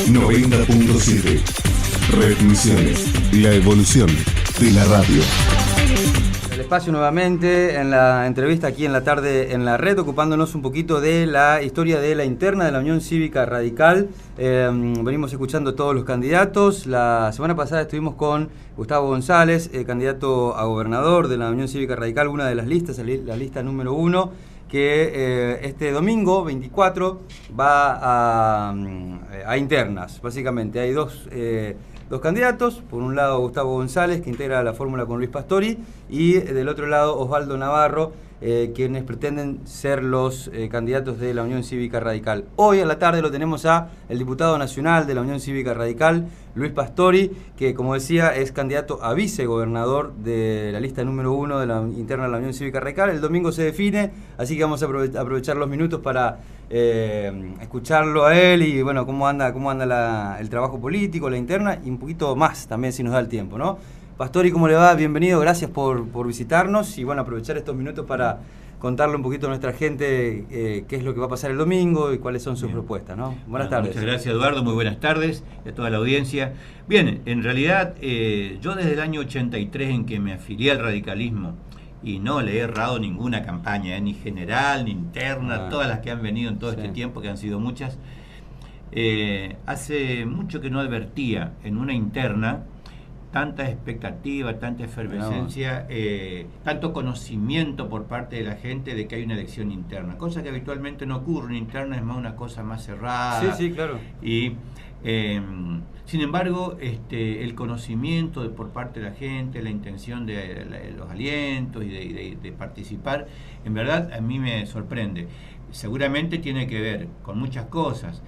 90.7. Retransmisiones. La evolución de la radio. El espacio nuevamente en la entrevista aquí en la tarde en la red, ocupándonos un poquito de la historia de la interna de la Unión Cívica Radical. Venimos escuchando todos los candidatos. La semana pasada estuvimos con Gustavo González, candidato a gobernador de la Unión Cívica Radical, una de las listas, la lista número 1, que este domingo 24 va a internas. Básicamente hay dos candidatos, por un lado Gustavo González, que integra la fórmula con Luis Pastori, y del otro lado Osvaldo Navarro, quienes pretenden ser los candidatos de la Unión Cívica Radical. Hoy a la tarde lo tenemos a el diputado nacional de la Unión Cívica Radical, Luis Pastori, que como decía es candidato a vicegobernador de la lista número 1 de la interna de la Unión Cívica Radical. El domingo se define, así que vamos a aprovechar los minutos para escucharlo a él y bueno, cómo anda el trabajo político, la interna y un poquito más también si nos da el tiempo, ¿no? Pastori, ¿cómo le va? Bienvenido, gracias por visitarnos y bueno, aprovechar estos minutos para contarle un poquito a nuestra gente qué es lo que va a pasar el domingo y cuáles son sus propuestas, ¿no? Buenas tardes. Muchas gracias, Eduardo, muy buenas tardes a toda la audiencia. Bien, en realidad yo desde el año 83 en que me afilié al radicalismo y no le he errado ninguna campaña, ni general, ni interna, todas las que han venido en todo este tiempo, que han sido muchas, hace mucho que no advertía en una interna tanta expectativa, tanta efervescencia, tanto conocimiento por parte de la gente de que hay una elección interna, cosa que habitualmente no ocurre. Una interna es más una cosa más cerrada. Sí, claro. Y sin embargo, el conocimiento por parte de la gente, la intención de los alientos y de participar, en verdad a mí me sorprende. Seguramente tiene que ver con muchas cosas,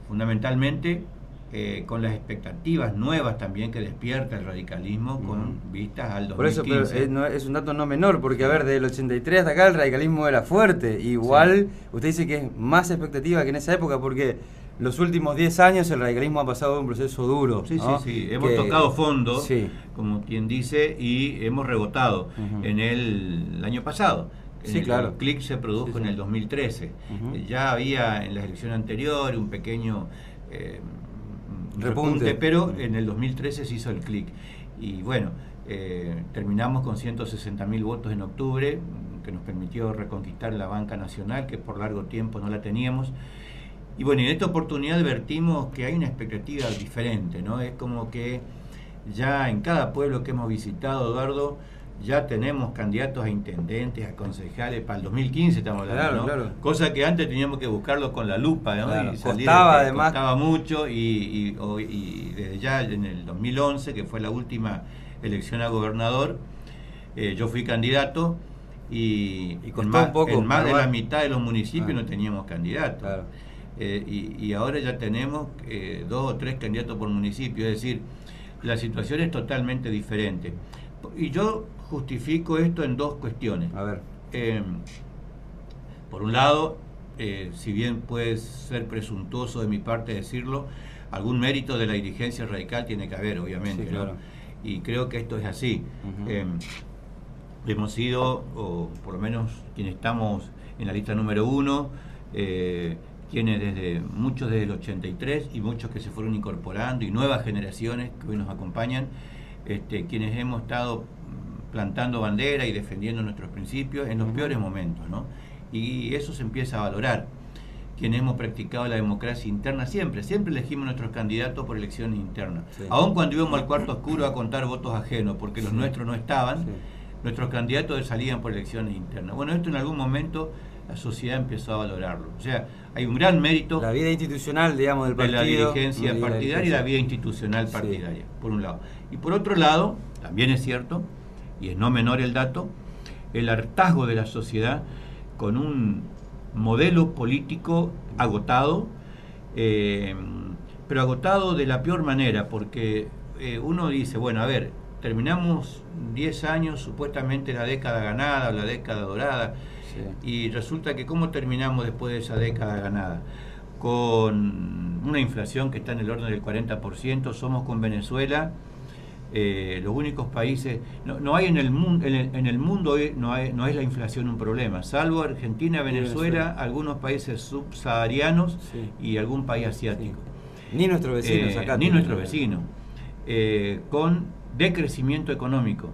fundamentalmente con las expectativas nuevas también que despierta el radicalismo con vistas al 2015. Por eso, pero es un dato no menor, porque a ver, del 83 hasta acá el radicalismo era fuerte. Igual, usted dice que es más expectativa que en esa época, porque los últimos 10 años el radicalismo ha pasado un proceso duro. Sí, ¿no? Sí. Hemos tocado fondo, como quien dice, y hemos rebotado en el año pasado. Claro. El clic se produjo en el 2013. Ya había en las elecciones anteriores un pequeño repunte, pero en el 2013 se hizo el clic. Y bueno, terminamos con 160.000 votos en octubre, que nos permitió reconquistar la banca nacional, que por largo tiempo no la teníamos. Y bueno, en esta oportunidad advertimos que hay una expectativa diferente, ¿no? Es como que ya en cada pueblo que hemos visitado, Eduardo, ya tenemos candidatos a intendentes, a concejales, para el 2015 estamos hablando, ¿no? Claro. Cosa que antes teníamos que buscarlo con la lupa, ¿no? Claro. Y Costaba mucho y desde ya en el 2011, que fue la última elección a gobernador, yo fui candidato y costó un poco, en más de la mitad de los municipios no teníamos candidatos. Claro. Y ahora ya tenemos 2 o 3 candidatos por municipio, es decir, la situación es totalmente diferente. Y yo justifico esto en 2 cuestiones. A ver. Por un lado, si bien puede ser presuntuoso de mi parte decirlo, algún mérito de la dirigencia radical tiene que haber, obviamente. Sí, claro. ¿No? Y creo que esto es así. Hemos sido, o por lo menos quienes estamos en la lista número 1, quienes muchos desde el 83 y muchos que se fueron incorporando y nuevas generaciones que hoy nos acompañan, quienes hemos estado plantando bandera y defendiendo nuestros principios en los peores momentos, ¿no? Y eso se empieza a valorar. Quienes hemos practicado la democracia interna siempre elegimos nuestros candidatos por elecciones internas. Aun cuando íbamos al cuarto oscuro a contar votos ajenos, porque los nuestros no estaban, nuestros candidatos salían por elecciones internas. Bueno, esto en algún momento la sociedad empezó a valorarlo. O sea, hay un gran mérito. La vida institucional, digamos, del partido. De la dirigencia partidaria y la vida institucional partidaria, por un lado. Y por otro lado, también es cierto, y es no menor el dato, el hartazgo de la sociedad con un modelo político agotado, pero agotado de la peor manera, porque uno dice, bueno, a ver, terminamos 10 años, supuestamente la década ganada o la década dorada, y resulta que ¿cómo terminamos después de esa década ganada? Con una inflación que está en el orden del 40%, somos con Venezuela los únicos países, no hay en el mundo hoy no es la inflación un problema, salvo Argentina, Venezuela, algunos países subsaharianos y algún país asiático. Ni nuestros vecinos acá. Ni nuestros vecinos. Con decrecimiento económico.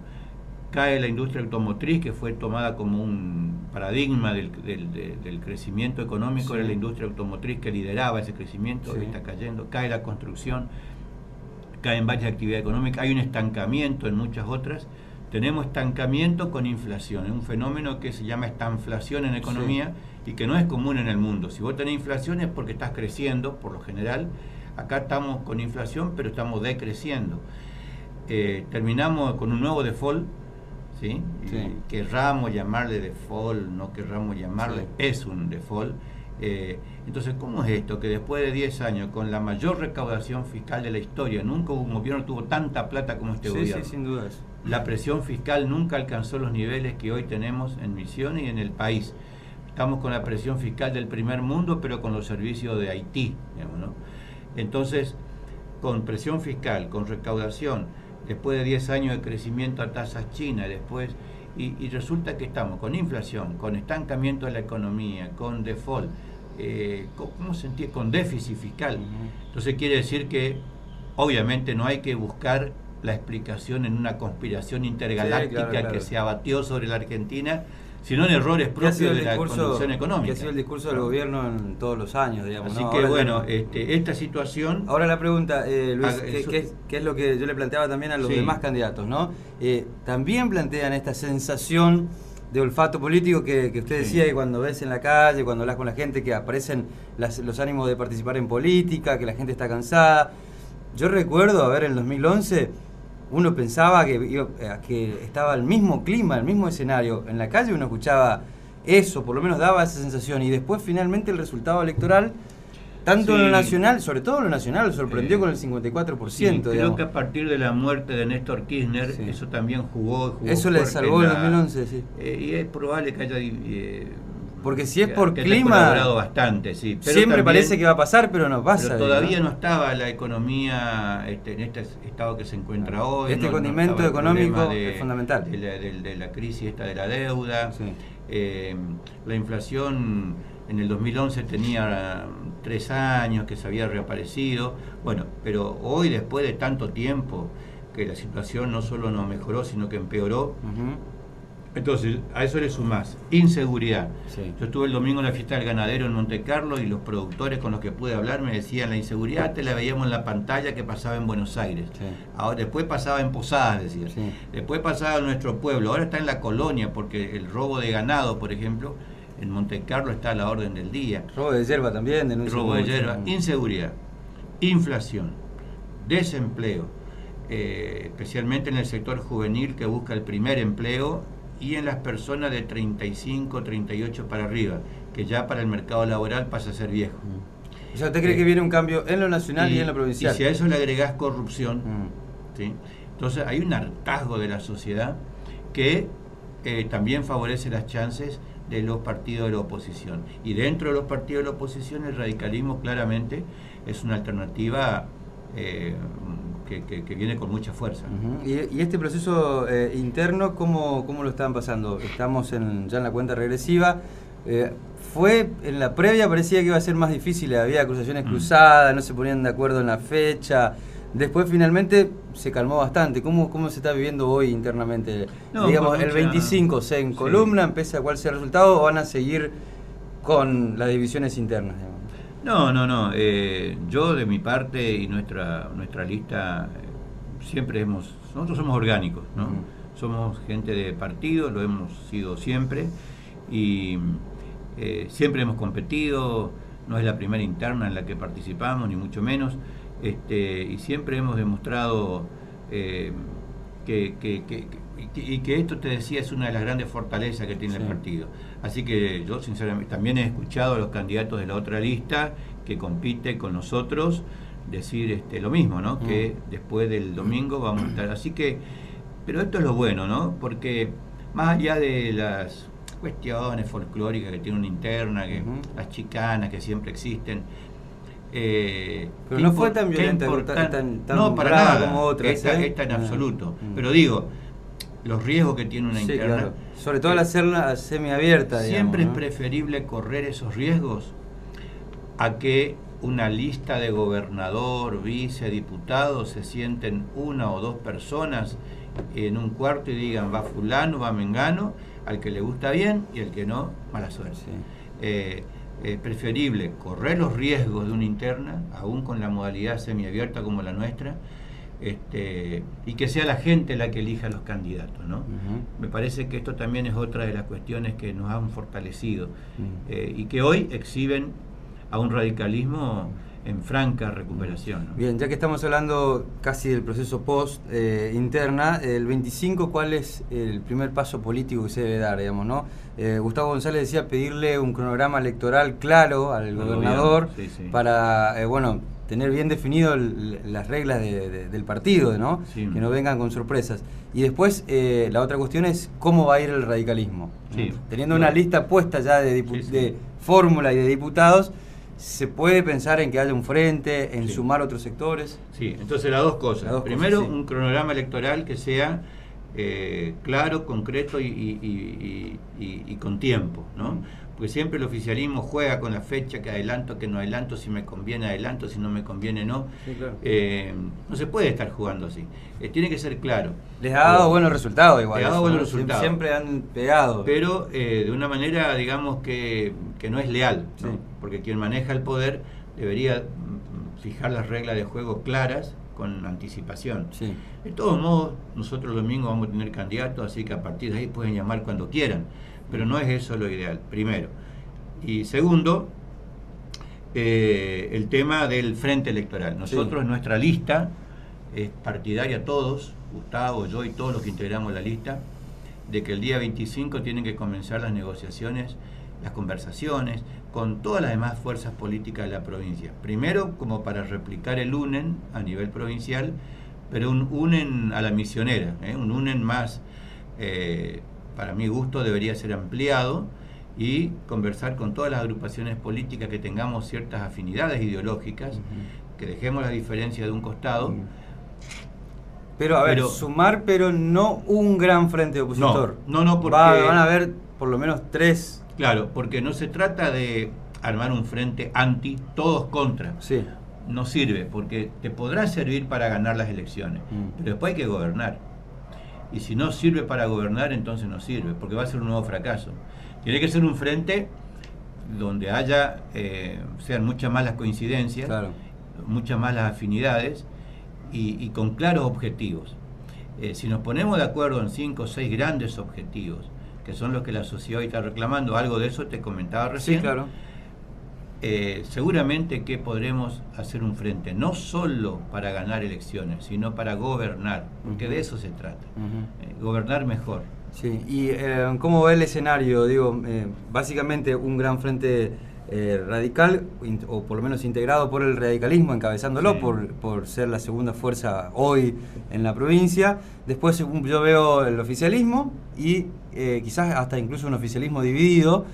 Cae la industria automotriz, que fue tomada como un paradigma del crecimiento económico, sí. Era la industria automotriz que lideraba ese crecimiento, sí. Hoy está cayendo. Cae la construcción, caen varias actividades económicas, hay un estancamiento en muchas otras. Tenemos estancamiento con inflación, es un fenómeno que se llama estanflación en economía, sí. Y que no es común en el mundo. Si vos tenés inflación es porque estás creciendo, por lo general. Acá estamos con inflación, pero estamos decreciendo. Terminamos con un nuevo default, ¿sí? Sí. Querramos llamarle default, no querramos llamarle, sí. Es un default. Entonces, ¿cómo es esto? Que después de 10 años, con la mayor recaudación fiscal de la historia, nunca un gobierno tuvo tanta plata como este gobierno. Sí, sin duda. La presión fiscal nunca alcanzó los niveles que hoy tenemos en Misiones y en el país. Estamos con la presión fiscal del primer mundo, pero con los servicios de Haití, digamos, ¿no? Entonces, con presión fiscal, con recaudación, después de 10 años de crecimiento a tasas chinas, después, y resulta que estamos con inflación, con estancamiento de la economía, con default, ¿cómo se entiende? Con déficit fiscal. Entonces quiere decir que obviamente no hay que buscar la explicación en una conspiración intergaláctica, sí, claro. Que se abatió sobre la Argentina, sino en errores propios de la conducción económica. Que ha sido el discurso del gobierno en todos los años, digamos. Así ¿no? que ahora bueno, esta situación... Ahora la pregunta, Luis, ¿qué es lo que yo le planteaba también a los sí. demás candidatos, ¿no? También plantean esta sensación de olfato político que usted decía, que cuando ves en la calle, cuando hablas con la gente, que aparecen los ánimos de participar en política, que la gente está cansada. Yo recuerdo, a ver, en el 2011... uno pensaba que estaba el mismo clima, el mismo escenario. En la calle uno escuchaba eso, por lo menos daba esa sensación. Y después finalmente el resultado electoral, tanto sí. En lo nacional, sobre todo en lo nacional, sorprendió con el 54%. Sí, creo que a partir de la muerte de Néstor Kirchner, sí. Eso también jugó eso le salvó en 2011, sí. Y es probable que haya... porque si es por que clima, colaborado bastante, sí. Pero siempre también, parece que va a pasar, pero no pasa. Pero todavía no estaba la economía en este estado que se encuentra hoy. Este condimento económico es fundamental. De la crisis esta de la deuda. Sí. La inflación en el 2011 tenía 3 años que se había reaparecido. Bueno, pero hoy, después de tanto tiempo, que la situación no solo no mejoró, sino que empeoró. Entonces, a eso le sumás inseguridad. Sí. Yo estuve el domingo en la fiesta del ganadero en Monte Carlo y los productores con los que pude hablar me decían, la inseguridad te la veíamos en la pantalla que pasaba en Buenos Aires. Sí. Ahora, después pasaba en Posadas, decían. Sí. Después pasaba en nuestro pueblo. Ahora está en la colonia, porque el robo de ganado, por ejemplo, en Monte Carlo está a la orden del día. Robo de yerba también. Robo de yerba, inseguridad, inflación, desempleo, especialmente en el sector juvenil que busca el primer empleo, y en las personas de 35, 38 para arriba, que ya para el mercado laboral pasa a ser viejo. O sea, ¿usted cree que viene un cambio en lo nacional y en lo provincial? Y si a eso le agregás corrupción, ¿sí? Entonces hay un hartazgo de la sociedad que también favorece las chances de los partidos de la oposición. Y dentro de los partidos de la oposición, el radicalismo claramente es una alternativa que viene con mucha fuerza. ¿Y este proceso interno, cómo lo están pasando? Estamos ya en la cuenta regresiva. Fue en la previa, parecía que iba a ser más difícil, había acusaciones cruzadas, no se ponían de acuerdo en la fecha. Después finalmente se calmó bastante. ¿Cómo se está viviendo hoy internamente? No, digamos, el 25 se encolumna, sí. Empieza cuál sea el resultado, o van a seguir con las divisiones internas, digamos. No. Yo de mi parte y nuestra lista nosotros somos orgánicos, ¿no? Somos gente de partido, lo hemos sido siempre y siempre hemos competido. No es la primera interna en la que participamos, ni mucho menos, y siempre hemos demostrado que esto, te decía, es una de las grandes fortalezas que tiene el partido. Así que yo sinceramente también he escuchado a los candidatos de la otra lista que compite con nosotros decir lo mismo, ¿no? Que después del domingo vamos a estar. Así que, pero esto es lo bueno, ¿no? Porque más allá de las cuestiones folclóricas que tiene una interna, que las chicanas que siempre existen, pero no fue tan violenta, tan no, para nada, como otras. Esta en absoluto. Pero digo, los riesgos que tiene una interna. Claro. Sobre todo al hacerla semiabierta. Siempre digamos, ¿no? Es preferible correr esos riesgos a que una lista de gobernador, vice, diputado, se sienten una o dos personas en un cuarto y digan va fulano, va mengano, al que le gusta bien y al que no, mala suerte. Sí. Es preferible correr los riesgos de una interna, aún con la modalidad semiabierta como la nuestra, y que sea la gente la que elija los candidatos, ¿no? Me parece que esto también es otra de las cuestiones que nos han fortalecido y que hoy exhiben a un radicalismo en franca recuperación, ¿no? Bien, ya que estamos hablando casi del proceso post interna, el 25, ¿cuál es el primer paso político que se debe dar, digamos, ¿no? Gustavo González decía pedirle un cronograma electoral claro al gobernador para, bueno, tener bien definido las reglas del partido, ¿no? Sí. Que no vengan con sorpresas. Y después, la otra cuestión es cómo va a ir el radicalismo. Sí. Teniendo una lista puesta ya de fórmula y de diputados, ¿se puede pensar en que haya un frente, en sumar otros sectores? Sí, entonces las dos cosas. Primero, un cronograma electoral que sea claro, concreto y con tiempo, ¿no? Porque siempre el oficialismo juega con la fecha, que adelanto, que no adelanto, si me conviene adelanto, si no me conviene no. Sí, claro. No se puede estar jugando así. Tiene que ser claro. Les ha dado buenos resultados igual. Les ha dado buenos resultados. Siempre han pegado. Pero de una manera, digamos, que no es leal, ¿no? Sí. Porque quien maneja el poder debería fijar las reglas de juego claras con anticipación. Sí. De todos modos, nosotros el domingo vamos a tener candidatos, así que a partir de ahí pueden llamar cuando quieran. Pero no es eso lo ideal, primero. Y segundo, el tema del frente electoral. Nosotros, nuestra lista es partidaria, todos, Gustavo, yo y todos los que integramos la lista, de que el día 25 tienen que comenzar las negociaciones, las conversaciones, con todas las demás fuerzas políticas de la provincia. Primero, como para replicar el UNEN a nivel provincial, pero un UNEN a la misionera, un UNEN más... para mi gusto debería ser ampliado y conversar con todas las agrupaciones políticas que tengamos ciertas afinidades ideológicas, que dejemos la diferencia de un costado. Pero a ver, sumar, pero no un gran frente opositor. No, porque... van a haber por lo menos 3. Claro, porque no se trata de armar un frente anti, todos contra. Sí. No sirve, porque te podrá servir para ganar las elecciones, pero después hay que gobernar. Y si no sirve para gobernar, entonces no sirve, porque va a ser un nuevo fracaso. Tiene que ser un frente donde sean muchas más las coincidencias, claro, muchas más las afinidades y con claros objetivos. Si nos ponemos de acuerdo en 5 o 6 grandes objetivos, que son los que la sociedad hoy está reclamando, algo de eso te comentaba recién. Sí, claro. Seguramente que podremos hacer un frente, no solo para ganar elecciones, sino para gobernar, porque de eso se trata, gobernar mejor. Sí, y ¿cómo va el escenario? Digo, básicamente un gran frente radical, o por lo menos integrado por el radicalismo, encabezándolo, sí, por ser la segunda fuerza hoy en la provincia. Después yo veo el oficialismo y quizás hasta incluso un oficialismo dividido,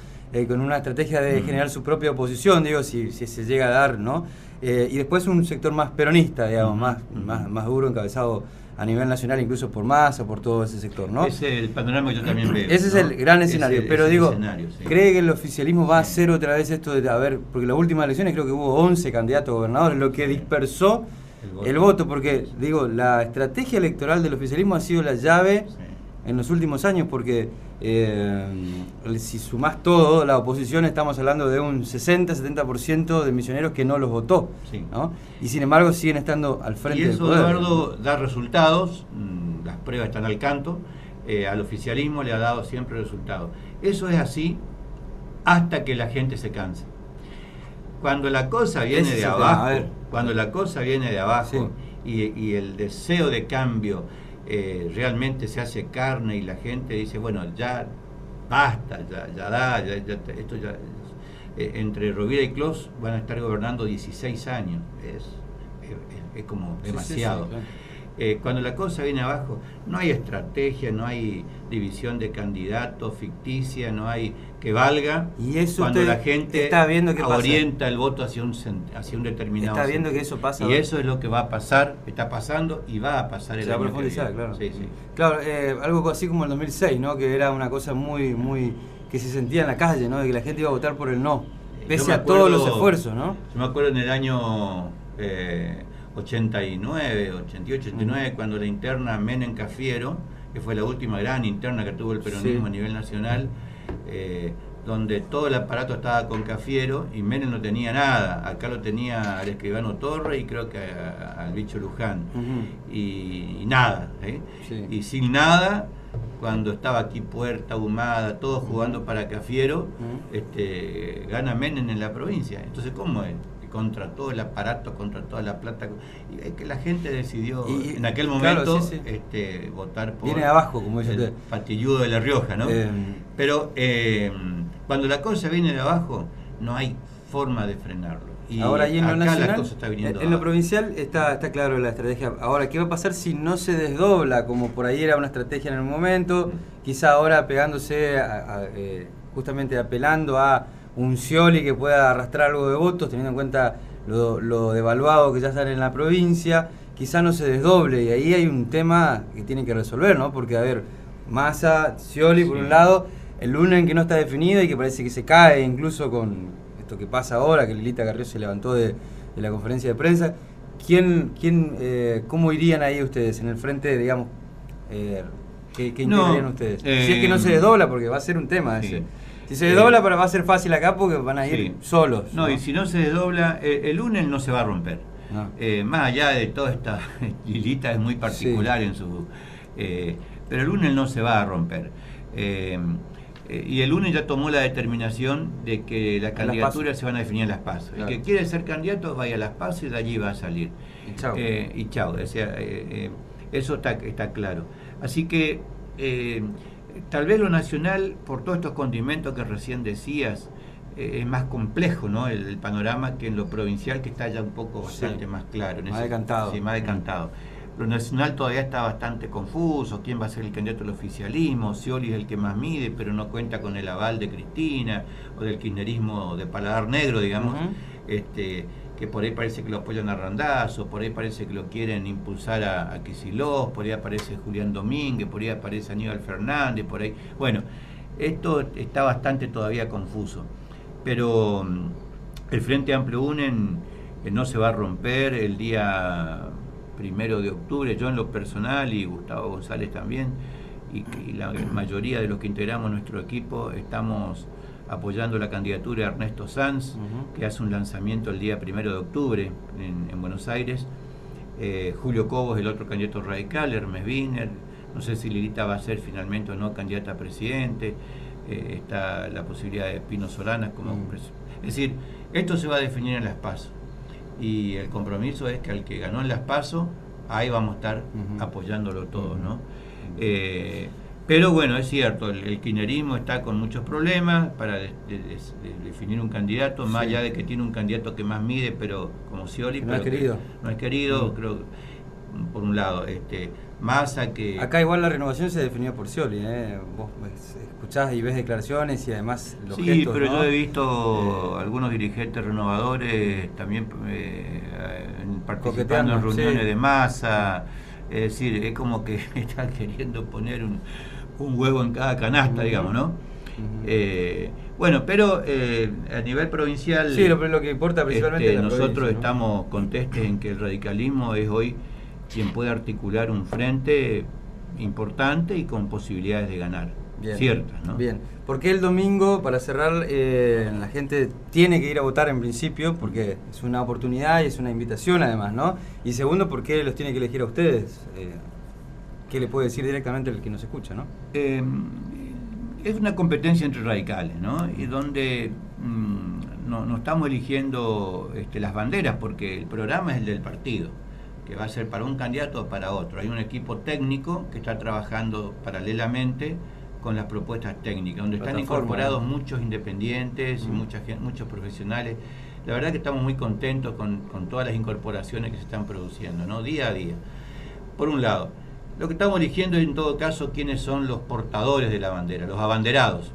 con una estrategia de generar su propia oposición, digo, si se llega a dar, ¿no? Y después un sector más peronista, digamos, más duro, encabezado a nivel nacional, incluso por Massa, por todo ese sector, ¿no? Ese es el panorama que yo también veo. Ese, ¿no?, es el gran escenario, pero digo, sí, ¿cree que el oficialismo va a hacer otra vez esto de, a ver, porque las últimas elecciones creo que hubo 11 candidatos a gobernadores, lo que dispersó el voto, porque, digo, la estrategia electoral del oficialismo ha sido la llave en los últimos años, porque si sumás todo, la oposición, estamos hablando de un 60-70% de misioneros que no los votó, ¿no? Y sin embargo siguen estando al frente del poder. Y eso, Eduardo, da resultados, las pruebas están al canto, al oficialismo le ha dado siempre resultados. Eso es así hasta que la gente se cansa. Cuando la cosa viene de abajo, y el deseo de cambio realmente se hace carne y la gente dice, bueno, ya basta, esto ya entre Rovira y Clos van a estar gobernando 16 años, es como demasiado. Sí, claro. Cuando la cosa viene abajo, no hay estrategia, no hay división de candidatos ficticia, no hay que valga. Y eso cuando la gente está viendo que orienta el voto hacia un determinado está viendo sentido. Que eso pasa. Y eso es lo que va a pasar, está pasando y va a pasar el año. Se va a profundizar, claro. Sí. Claro, algo así como el 2006, ¿no? Que era una cosa muy que se sentía en la calle, ¿no? De que la gente iba a votar por el no. Pese a todos los esfuerzos, ¿no? Yo me acuerdo en el año 89, 88, 89, cuando la interna Menem Cafiero, que fue la última gran interna que tuvo el peronismo a nivel nacional, donde todo el aparato estaba con Cafiero y Menem no tenía nada. Acá lo tenía al escribano Torre y creo que al bicho Luján. Y nada, sí. Y sin nada, cuando estaba aquí Puerta, Humada, todos jugando para Cafiero, gana Menem en la provincia. Entonces, ¿cómo es? Contra todo el aparato, contra toda la plata. Y es que la gente decidió en aquel momento, claro, votar por... Viene de abajo, como dice usted. Patilludo de La Rioja, ¿no? Pero cuando la cosa viene de abajo, no hay forma de frenarlo. Y ahora, y en lo nacional, la cosa está viniendo en lo provincial está claro la estrategia. Ahora, ¿qué va a pasar si no se desdobla, como por ahí era una estrategia en el momento? Quizá ahora pegándose, justamente apelando a un Scioli que pueda arrastrar algo de votos, teniendo en cuenta lo devaluado que ya están en la provincia, quizá no se desdoble, y ahí hay un tema que tienen que resolver, ¿no? Porque, a ver, Massa, Scioli, por un lado, el Lunen que no está definido y que parece que se cae, incluso con esto que pasa ahora, que Lilita Carrió se levantó de la conferencia de prensa. ¿Cómo irían ahí ustedes en el frente, digamos, qué integrarían ustedes? Si es que no se desdobla, porque va a ser un tema ese. Si se desdobla, va a ser fácil acá porque van a ir solos. No, y si no se desdobla, el lunes no se va a romper. No. Más allá de toda esta... Lilita es muy particular en su... pero el lunes no se va a romper. Y el lunes ya tomó la determinación de que las candidaturas se van a definir en las PASO. Claro. El que quiere ser candidato vaya a las PASO y de allí va a salir. Y chao. O sea, eso está claro. Así que... tal vez lo nacional, por todos estos condimentos que recién decías, es más complejo, ¿no? El panorama que en lo provincial, que está ya un poco bastante más claro. Más decantado. Sí, más decantado. Lo nacional todavía está bastante confuso. ¿Quién va a ser el candidato del oficialismo? Scioli es el que más mide, pero no cuenta con el aval de Cristina o del kirchnerismo de paladar negro, digamos. Que por ahí parece que lo apoyan a Randazzo, por ahí parece que lo quieren impulsar a Kicillof, por ahí aparece Julián Domínguez, por ahí aparece Aníbal Fernández, por ahí... Bueno, esto está bastante todavía confuso, pero el Frente Amplio UNEN no se va a romper el día 1 de octubre, yo en lo personal y Gustavo González también, y la mayoría de los que integramos nuestro equipo estamos apoyando la candidatura de Ernesto Sanz, que hace un lanzamiento el día 1 de octubre en Buenos Aires. Julio Cobos, el otro candidato radical, Hermes Wiener, no sé si Lilita va a ser finalmente o no candidata a presidente, está la posibilidad de Pino Solanas como es decir, esto se va a definir en las PASO, y el compromiso es que al que ganó en las PASO, ahí vamos a estar apoyándolo todos, ¿no? Pero bueno, es cierto, el kirchnerismo está con muchos problemas para definir un candidato, más allá de que tiene un candidato que más mide, pero como Scioli, no es querido. No es querido, creo, por un lado. Massa que... Acá igual la renovación se definió por Scioli, vos escuchás y ves declaraciones y además los gestos, sí, pero ¿no? yo he visto algunos dirigentes renovadores también participando en reuniones de Massa. Es decir, es como que están queriendo poner un huevo en cada canasta, digamos, ¿no? Bueno, pero a nivel provincial... Sí, lo que importa principalmente es la nosotros provincia, ¿no? estamos contestes en que el radicalismo es hoy quien puede articular un frente importante y con posibilidades de ganar. Bien, ciertas, ¿no? Bien, ¿por qué el domingo, para cerrar, la gente tiene que ir a votar en principio? Porque es una oportunidad y es una invitación además, ¿no? Y segundo, ¿por qué los tiene que elegir a ustedes? ¿Qué le puede decir directamente el que nos escucha, no? Es una competencia entre radicales, ¿no? Y donde no estamos eligiendo las banderas, porque el programa es el del partido, que va a ser para un candidato o para otro. Hay un equipo técnico que está trabajando paralelamente con las propuestas técnicas, donde están incorporados muchos independientes y muchos profesionales. La verdad que estamos muy contentos con todas las incorporaciones que se están produciendo, ¿no? Día a día. Por un lado, lo que estamos eligiendo es en todo caso quiénes son los portadores de la bandera, los abanderados.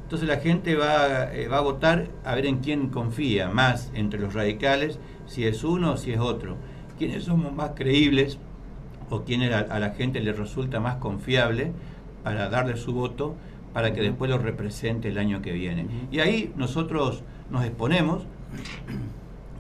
Entonces la gente va a votar a ver en quién confía más entre los radicales, si es uno o si es otro. Quiénes somos más creíbles o quiénes a la gente le resulta más confiable para darle su voto para que después lo represente el año que viene. Y ahí nosotros nos exponemos,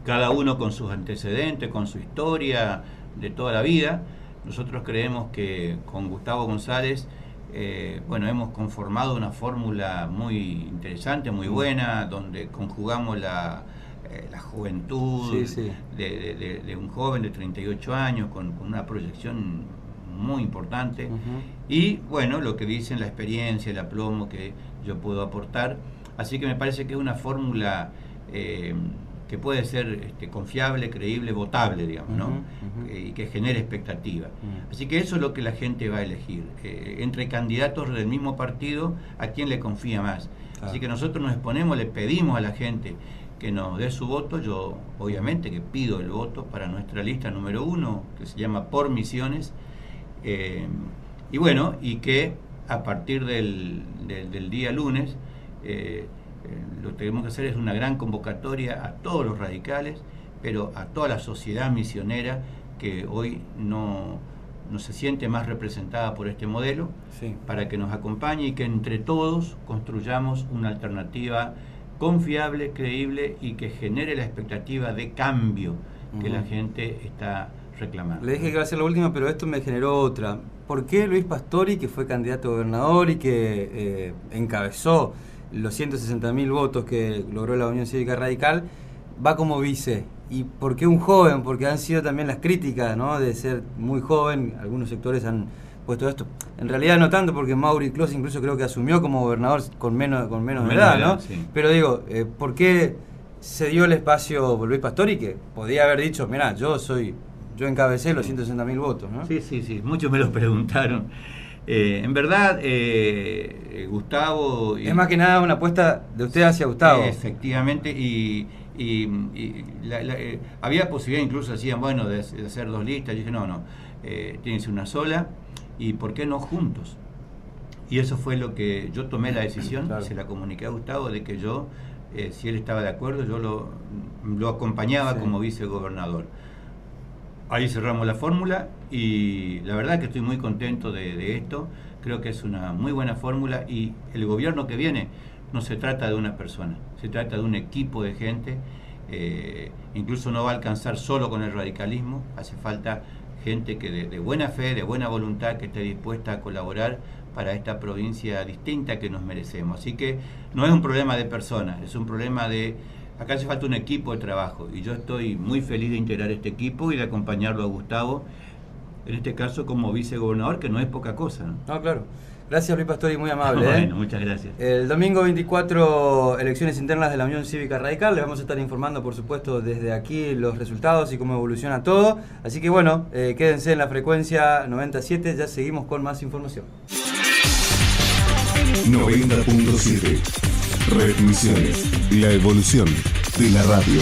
cada uno con sus antecedentes, con su historia de toda la vida. Nosotros creemos que con Gustavo González, hemos conformado una fórmula muy interesante, muy buena, donde conjugamos la juventud de un joven de 38 años con una proyección muy importante, y bueno, lo que dicen la experiencia, el aplomo que yo puedo aportar. Así que me parece que es una fórmula que puede ser confiable, creíble, votable, digamos, ¿no? Y que genere expectativa. Así que eso es lo que la gente va a elegir, entre candidatos del mismo partido, a quién le confía más. Así que nosotros nos exponemos, le pedimos a la gente que nos dé su voto. Yo obviamente que pido el voto para nuestra lista número 1, que se llama Por Misiones, y bueno, y que a partir del día lunes lo que tenemos que hacer es una gran convocatoria a todos los radicales, pero a toda la sociedad misionera que hoy no se siente más representada por este modelo, para que nos acompañe y que entre todos construyamos una alternativa confiable, creíble y que genere la expectativa de cambio que la gente está reclamando. Le dije que iba a ser la última, pero esto me generó otra. ¿Por qué Luis Pastori, que fue candidato a gobernador y que encabezó los 160.000 votos que logró la Unión Cívica Radical, va como vice? ¿Y por qué un joven? Porque han sido también las críticas, ¿no?, de ser muy joven. Algunos sectores han puesto esto. En realidad no tanto, porque Mauri Clos incluso creo que asumió como gobernador con menos edad, ¿no? Sí. Pero digo, ¿por qué se dio el espacio por Luis Pastori, que podía haber dicho, mirá, yo encabecé los 160.000 votos, ¿no? Sí, muchos me lo preguntaron. En verdad, Gustavo... Es más que nada una apuesta de usted hacia Gustavo. Efectivamente, había posibilidad, incluso decían, bueno, de hacer 2 listas. Yo dije, no, tiene que ser una sola, y ¿por qué no juntos? Y eso fue lo que yo tomé la decisión, se la comuniqué a Gustavo, de que yo, si él estaba de acuerdo, yo lo acompañaba como vicegobernador. Ahí cerramos la fórmula y la verdad que estoy muy contento de esto. Creo que es una muy buena fórmula, y el gobierno que viene no se trata de una persona, se trata de un equipo de gente. Incluso no va a alcanzar solo con el radicalismo, hace falta gente que de buena fe, de buena voluntad, que esté dispuesta a colaborar para esta provincia distinta que nos merecemos. Así que no es un problema de personas, es un problema de... Acá hace falta un equipo de trabajo, y yo estoy muy feliz de integrar este equipo y de acompañarlo a Gustavo, en este caso como vicegobernador, que no es poca cosa, ¿no? No, claro. Gracias, Luis Pastori, muy amable. Bueno, muchas gracias. El domingo 24, elecciones internas de la Unión Cívica Radical. Les vamos a estar informando, por supuesto, desde aquí los resultados y cómo evoluciona todo. Así que bueno, quédense en la frecuencia 97, ya seguimos con más información. 90.7 Red Misiones, la evolución de la radio.